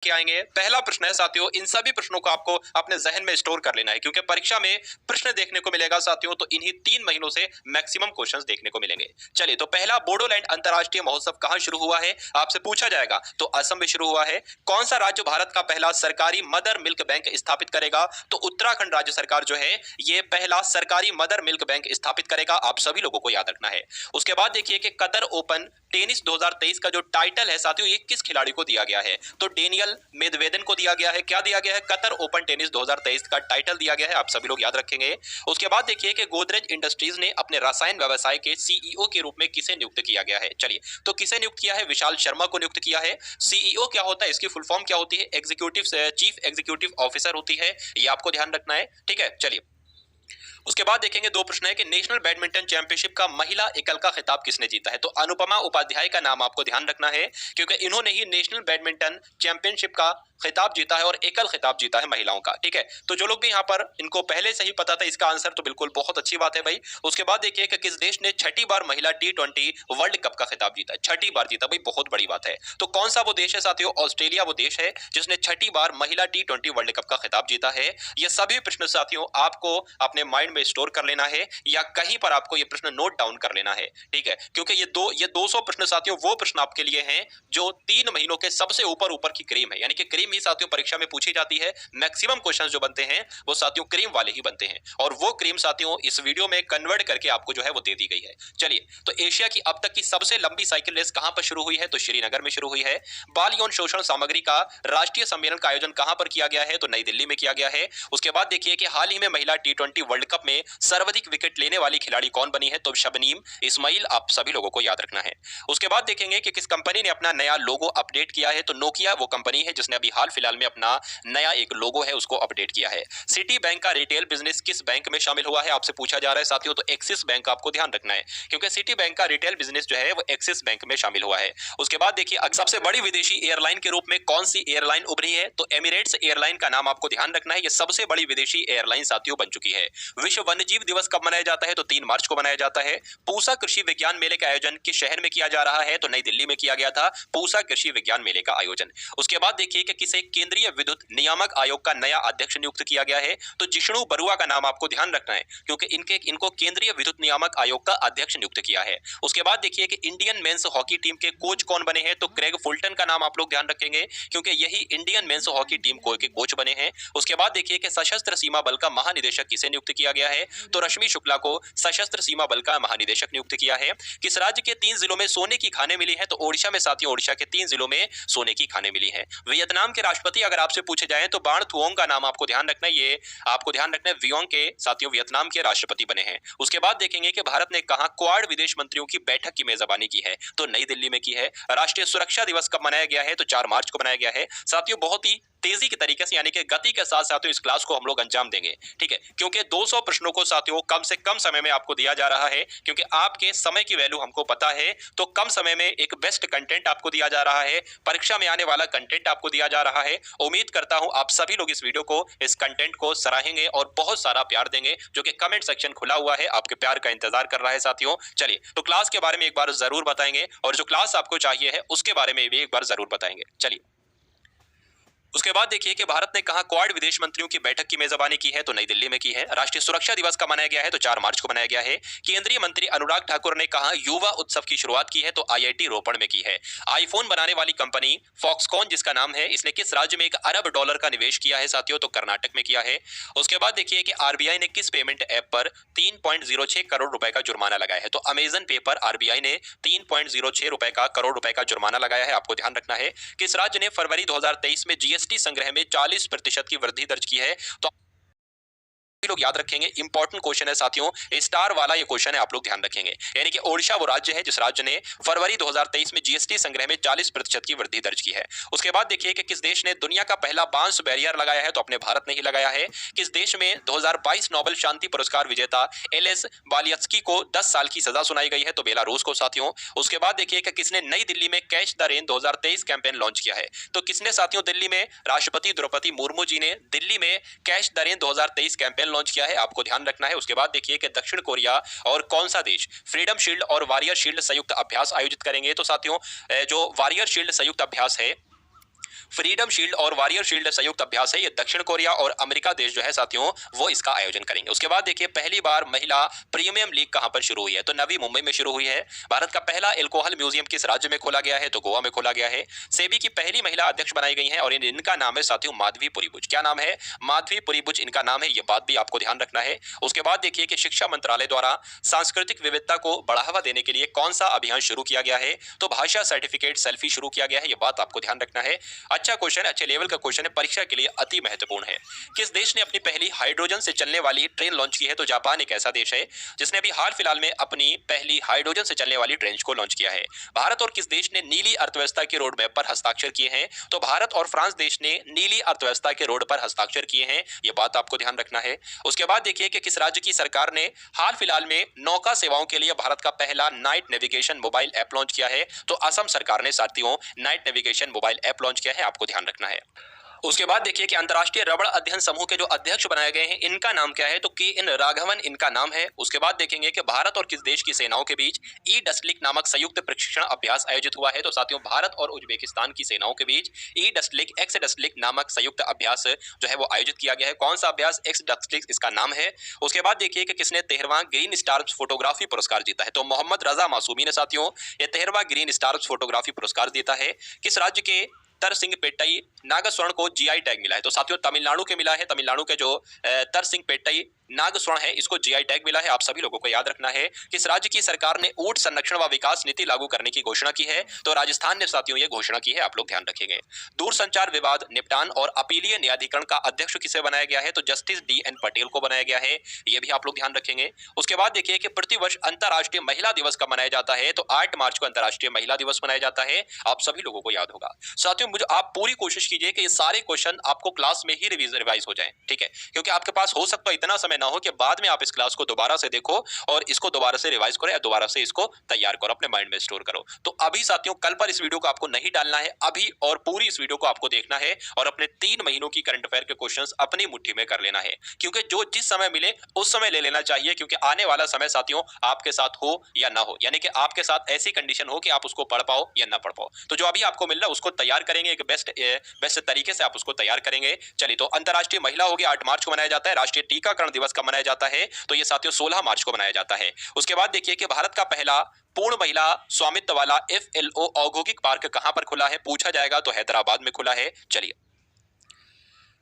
के आएंगे। पहला प्रश्न है साथियों, इन सभी प्रश्नों को आपको अपने जहन में स्टोर कर लेना है क्योंकि परीक्षा में प्रश्न देखने को मिलेगा साथियों, तो इन्हीं 3 महीनों से मैक्सिमम क्वेश्चंस देखने को मिलेंगे। चलिए, तो पहला, बोडोलैंड अंतरराष्ट्रीय महोत्सव कहां शुरू हुआ है? आपसे पूछा जाएगा। तो असम में शुरू हुआ है। कौन सा राज्य भारत का पहला सरकारी मदर मिल्क बैंक स्थापित करेगा? तो उत्तराखंड राज्य सरकार जो है ये पहला सरकारी मदर मिल्क बैंक स्थापित करेगा। आप सभी लोगों को याद रखना है। उसके बाद देखिए कि कतर ओपन टेनिस 2023 का जो टाइटल है साथियों, ये किस खिलाड़ी को दिया गया है? तो डेनियल मेदवेदेव को दिया गया है। क्या दिया गया है? कतर ओपन टेनिस 2023 का टाइटल दिया गया है। आप सभी लोग याद रखेंगे। उसके बाद देखिए कि गोदरेज इंडस्ट्रीज ने अपने रसायन व्यवसाय के सीईओ के रूप में किसे नियुक्त किया गया है? चलिए, तो किसे नियुक्त किया है? विशाल शर्मा को नियुक्त किया है। सीईओ क्या होता है? इसकी फुल फॉर्म क्या होती है? एग्जीक्यूटिव चीफ एग्जीक्यूटिव ऑफिसर होती है। ये आपको ध्यान रखना है। ठीक है, चलिए। उसके बाद देखेंगे, 2 प्रश्न है कि नेशनल बैडमिंटन चैंपियनशिप का महिला एकल का खिताब किसने जीता है? तो अनुपमा उपाध्याय का नाम आपको ध्यान रखना है क्योंकि इन्होंने ही नेशनल बैडमिंटन चैंपियनशिप का खिताब जीता है और एकल खिताब जीता है महिलाओं का। ठीक है, तो जो लोग भी यहाँ पर इनको पहले से ही पता था इसका आंसर, तो बिल्कुल बहुत अच्छी बात है भाई। उसके बाद देखिए कि किस देश ने छठी बार महिला T20 वर्ल्ड कप का खिताब जीता है? छठी बार जीता भाई, बहुत बड़ी बात है। तो कौन सा वो देश है साथियों? ऑस्ट्रेलिया वो देश है जिसने छठी बार महिला T20 वर्ल्ड कप का खिताब जीता है। ये सभी प्रश्न साथियों आपको अपने माइंड में स्टोर कर लेना है या कहीं पर आपको ये प्रश्न नोट डाउन कर लेना है। ठीक है, क्योंकि ये 200 प्रश्न साथियों वो प्रश्न आपके लिए हैं जो 3 महीनों के सबसे ऊपर ऊपर की क्रीम है, यानी कि क्रीम ही साथियों परीक्षा में पूछी जाती है। मैक्सिमम क्वेश्चन जो बनते हैं वो साथियों क्रीम वाले ही बनते हैं और वो क्रीम साथियों इस वीडियो में कन्वर्ट करके आपको जो है वो दे दी गई है। चलिए, तो एशिया की अब तक की सबसे लंबी साइकिल रेस कहां पर शुरू हुई है? तो श्रीनगर में शुरू हुई है। बाल यौन शोषण सामग्री का राष्ट्रीय सम्मेलन का आयोजन कहां पर किया गया है? तो नई दिल्ली में किया गया है। उसके बाद देखिए कि हाल ही में महिला T20 वर्ल्ड कप में सर्वाधिक विकेट लेने वाली खिलाड़ी कौन बनी है? तो शबनीम इस्माइल, आप सभी लोगों को याद रखना है। उसके बाद देखेंगे कि किस कंपनी ने अपना नया लोगो अपडेट किया है? तो नोकिया वो कंपनी है जिसने अभी हाल फिलहाल में अपना नया एक लोगो है उसको अपडेट किया है। सिटी बैंक का रिटेल बिजनेस किस बैंक में शामिल हुआ है? आपसे पूछा जा रहा है साथियों, तो एक्सिस बैंक आपको ध्यान रखना है क्योंकि सिटी बैंक का रिटेल बिजनेस जो है वो एक्सिस बैंक में शामिल हुआ है। उसके बाद देखिए सबसे बड़ी विदेशी एयरलाइन के रूप में कौन सी एयरलाइन उभरी है? तो एमिरेट्स एयरलाइन का नाम आपको ध्यान रखना है। ये सबसे बड़ी विदेशी एयरलाइन साथियों बन चुकी है। विश्व वन्यजीव दिवस कब मनाया जाता है? तो 3 मार्च को मनाया जाता है। पूसा कृषि विज्ञान मेले का आयोजन किस शहर में किया जा रहा है? तो नई दिल्ली में किया गया था पूसा कृषि विज्ञान मेले का आयोजन। उसके बाद देखिए कि किसे केंद्रीय विद्युत नियामक आयोग का नया अध्यक्ष नियुक्त किया गया है? तो जिष्णु बरुआ का नाम आपको ध्यान रखना है क्योंकि इनको केंद्रीय विद्युत नियामक आयोग का अध्यक्ष नियुक्त किया है। उसके बाद देखिए कि इंडियन मेंस हॉकी टीम के कोच कौन बने हैं? तो क्रेग फुलटन का नाम आप लोग ध्यान रखेंगे क्योंकि यही इंडियन मेंस हॉकी टीम के कोच बने हैं। उसके बाद देखिए कि सशस्त्र सीमा बल का महानिदेशक किसे नियुक्त किया गया है? तो रश्मि शुक्ला को सशस्त्र सीमा बल का महानिदेशक नियुक्त किया है। किस राज्य के 3 जिलों में सोने की खानें मिली हैं? तो ओडिशा में साथियों, ओडिशा के 3 जिलों में सोने की खानें मिली हैं। वियतनाम के राष्ट्रपति अगर आपसे पूछे जाए तो बाण थुओंग का नाम आपको ध्यान रखना है। ये आपको ध्यान रखना है, वियोंग के साथियों वियतनाम के राष्ट्रपति बने हैं। उसके बाद देखेंगे कि भारत ने कहा क्वाड विदेश मंत्रियों की बैठक की मेजबानी की है? तो नई दिल्ली में की है। राष्ट्रीय सुरक्षा दिवस कब मनाया गया है? तो 4 मार्च को मनाया गया है। साथियों बहुत ही तेजी के तरीके से यानी कि गति के साथ साथियों इस क्लास को हम लोग अंजाम देंगे। ठीक है, क्योंकि 200 प्रश्नों को साथियों कम से कम समय में आपको दिया जा रहा है क्योंकि आपके समय की वैल्यू हमको पता है, तो कम समय में एक बेस्ट कंटेंट आपको दिया जा रहा है। परीक्षा में आने वाला कंटेंट आपको दिया जा रहा है। उम्मीद करता हूं आप सभी लोग इस वीडियो को, इस कंटेंट को सराहेंगे और बहुत सारा प्यार देंगे, जो कि कमेंट सेक्शन खुला हुआ है, आपके प्यार का इंतजार कर रहा है साथियों। चलिए, तो क्लास के बारे में एक बार जरूर बताएंगे और जो क्लास आपको चाहिए है उसके बारे में भी एक बार जरूर बताएंगे। चलिए, उसके बाद देखिए कि भारत ने कहा क्वाड विदेश मंत्रियों की बैठक की मेजबानी की है? तो नई दिल्ली में की है। राष्ट्रीय सुरक्षा दिवस का मनाया गया है? तो 4 मार्च को मनाया गया है। केंद्रीय मंत्री अनुराग ठाकुर ने कहा युवा उत्सव की शुरुआत की है? तो आईआईटी रोपड़ में की है। आईफोन बनाने वाली कंपनी फॉक्सकॉन जिसका नाम है, इसने किस राज्य में $1 अरब का निवेश किया है साथियों? तो कर्नाटक में किया है। उसके बाद देखिए कि आरबीआई ने किस पेमेंट ऐप पर 3.06 करोड़ रुपए का जुर्माना लगाया है? तो अमेजन पे पर आरबीआई ने 3.06 करोड़ रुपए का जुर्माना लगाया है, आपको ध्यान रखना है। किस राज्य ने फरवरी 2023 में जीएसटी संग्रह में 40% की वृद्धि दर्ज की है? तो लोग याद रखेंगे, इंपॉर्टेंट क्वेश्चन है साथियों, स्टार वाला ये क्वेश्चन है, आप लोग ध्यान रखेंगे। यानी कि ओडिशा वो राज्य है जिस राज्य ने फरवरी 2023 में जीएसटी संग्रह में 40% की वृद्धि दर्ज की है। उसके बाद देखिए कि किस देश ने दुनिया का पहला बांस बैरियर लगाया है? तो अपने भारत ने ही लगाया है। किस देश में 2022 नोबेल शांति पुरस्कार विजेता एलेस बालियत्स्की को 10 साल की सजा सुनाई गई है? तो बेलारूस को साथियों। उसके बाद देखिए कि किसने नई दिल्ली में catch the rain 2023 campaign launch किया है? तो किसने साथियों? दिल्ली में राष्ट्रपति द्रौपदी मुर्मू जी ने दिल्ली में catch the rain 2023 campaign launch किया है, आपको ध्यान रखना है। उसके बाद देखिए कि दक्षिण कोरिया और कौन सा देश फ्रीडम शील्ड और वॉरियर शील्ड संयुक्त अभ्यास आयोजित करेंगे? तो साथियों जो वॉरियर शील्ड संयुक्त अभ्यास है फ्रीडम शील्ड और वॉरियर शील्ड संयुक्त अभ्यास है, ये दक्षिण कोरिया और अमेरिका देश जो है साथियों वो इसका आयोजन करेंगे। उसके बाद देखिए पहली बार महिला प्रीमियम लीग कहां पर शुरू हुई है, तो नवी मुंबई में शुरू हुई है। भारत का पहला एल्कोहल म्यूजियम किस राज्य में खोला गया है, तो गोवा में खोला गया है। सेबी की पहली महिला अध्यक्ष बनाई गई है और इनका नाम है साथियों माधवी पुरीबुच। क्या नाम है? माधवी पुरीबुच इनका नाम है, ये बात भी आपको ध्यान रखना है। उसके बाद देखिए कि शिक्षा मंत्रालय द्वारा सांस्कृतिक विविधता को बढ़ावा देने के लिए कौन सा अभियान शुरू किया गया है, तो भाषा सर्टिफिकेट सेल्फी शुरू किया गया है, ये बात आपको ध्यान रखना है। अच्छा क्वेश्चन है, अच्छे लेवल का क्वेश्चन है, परीक्षा के लिए अति महत्वपूर्ण है। किस देश ने अपनी पहली हाइड्रोजन से चलने वाली ट्रेन लॉन्च की है, तो जापान एक ऐसा देश है जिसने अभी हाल फिलहाल में अपनी पहली हाइड्रोजन से चलने वाली ट्रेन को लॉन्च किया है। भारत और किस देश ने नीली अर्थव्यवस्था के रोड मैप पर हस्ताक्षर किए हैं, तो भारत और फ्रांस देश ने नीली अर्थव्यवस्था के रोड पर हस्ताक्षर किए हैं, यह बात आपको ध्यान रखना है। उसके बाद देखिए कि किस राज्य की सरकार ने हाल फिलहाल में नौका सेवाओं के लिए भारत का पहला night navigation mobile app launch किया है, तो असम सरकार ने साथियों night navigation mobile app launch किया है, आपको ध्यान रखना है। उसके बाद देखिए कि अंतर्राष्ट्रीय रबड़ अध्ययन समूह के जो अध्यक्ष बनाए गए हैं इनका नाम क्या है, तो के.एन. राघवन इनका नाम है। उसके बाद देखेंगे कि भारत और किस देश की सेनाओं के बीच ई डस्टलिक नामक संयुक्त प्रशिक्षण अभ्यास आयोजित हुआ है, तो साथियों भारत और उज्बेकिस्तान की सेनाओं के बीच ई डस्टलिक एक्स डस्टलिक नामक संयुक्त अभ्यास जो है वो आयोजित किया गया है। कौन सा अभ्यास? एक्स डस्टलिक इसका नाम है। उसके बाद देखिए कि किसने 13वां ग्रीन स्टार्स फोटोग्राफी पुरस्कार जीता है, तो मोहम्मद रजा मासूमी ने साथियों ये 13वां ग्रीन स्टार्स फोटोग्राफी पुरस्कार जीता है। किस राज्य के तरसिंगपेट्टई नागस्वर्ण को जीआई टैग मिला है, तो साथियों तमिलनाडु के मिला है। तमिलनाडु के जो तरसिंगपेट्टई नागस्वर्ण है इसको जीआई टैग मिला है, आप सभी लोगों को याद रखना है। किस राज्य की सरकार ने ऊंट संरक्षण व विकास नीति लागू करने की घोषणा की है, तो राजस्थान ने साथियों ये घोषणा की है, आप लोग ध्यान रखेंगे। दूरसंचार विवाद निपटान और अपीलीय न्यायाधिकरण का अध्यक्ष किसे बनाया गया है, तो जस्टिस डी.एन. पटेल को बनाया गया है, ये भी आप लोग ध्यान रखेंगे। उसके बाद देखिए कि प्रतिवर्ष अंतर्राष्ट्रीय महिला दिवस कब मनाया जाता है, तो 8 मार्च को अंतर्राष्ट्रीय महिला दिवस मनाया जाता है, आप सभी लोगों को याद होगा। साथियों मुझे आप पूरी कोशिश कीजिए कि ये सारे क्वेश्चन आपको क्लास में ही रिवाइज हो जाएं, ठीक है, क्योंकि आपके पास हो सकता है इतना समय ना हो कि बाद में आप इस क्लास को दोबारा से देखो और इसको दोबारा से रिवाइज करो या दोबारा से इसको तैयार करो, अपने माइंड में स्टोर करो। तो अभी साथियों कल पर इस वीडियो को आपको नहीं डालना है, अभी और पूरी इस वीडियो को आपको देखना है और अपने 3 महीनों की करंट अफेयर के क्वेश्चंस अपनी मुट्ठी में कर लेना है, क्योंकि जो जिस समय मिले उस समय ले लेना चाहिए, क्योंकि आने वाला समय साथियों आपके साथ हो या ना हो, यानी कि आपके साथ ऐसी कंडीशन हो कि आप उसको पढ़ पाओ या ना पढ़ पाओ। तो जो अभी आपको मिल रहा है उसको तैयार करेंगे, एक बेस्ट तरीके से आप उसको तैयार करेंगे। चलिए, तो अंतरराष्ट्रीय महिला हो गया 8 मार्च को मनाया जाता है। राष्ट्रीय टीकाकरण दिवस कब मनाया जाता है, तो ये साथियों 16 मार्च को मनाया जाता है। उसके बाद देखिए कि भारत का पहला पूर्ण महिला स्वामित्व वाला FLO औद्योगिक पार्क कहां पर खुला है, पूछा जाएगा, तो हैदराबाद में खुला है। चलिए,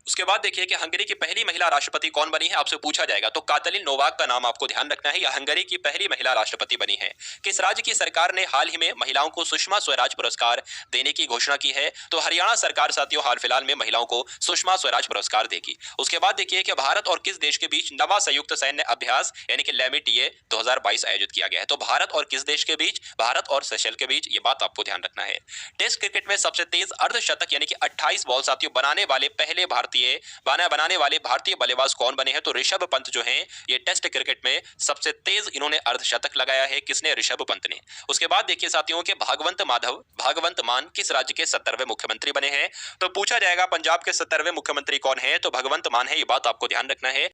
उसके बाद देखिए कि हंगरी की पहली महिला राष्ट्रपति कौन बनी है, आपसे पूछा जाएगा, तो कातलिन नोवाक का नाम आपको ध्यान रखना है, यह हंगरी की पहली महिला राष्ट्रपति बनी है। किस राज्य की सरकार ने हाल ही में महिलाओं को सुषमा स्वराज पुरस्कार देने की घोषणा की है, तो हरियाणा सरकार साथियों हाल फिलहाल में महिलाओं को सुषमा स्वराज पुरस्कार देगी। उसके बाद देखिए कि भारत और किस देश के बीच नवा संयुक्त सैन्य अभ्यास यानी कि लेमिटिए 2022 आयोजित किया गया है, तो भारत और किस देश के बीच, भारत और सेशेल के बीच, ये बात आपको ध्यान रखना है। टेस्ट क्रिकेट में सबसे तेज अर्धशतक यानी कि 28 बॉल साथियों बनाने वाले भारतीय बल्लेबाज कौन बने हैं, तो ऋषभ पंत जो हैं ये टेस्ट क्रिकेट में सबसे तेज इन्होंने अर्धशतक लगाया है, किसने? ऋषभ पंत ने। उसके बाद देखिए साथियों के भागवंत मान किस राज्य के 70वें मुख्यमंत्री बने हैं, तो पूछा जाएगा पंजाब के 70वें मुख्यमंत्री कौन है, तो भगवंत मान है, ये बात आपको ध्यान रखना है।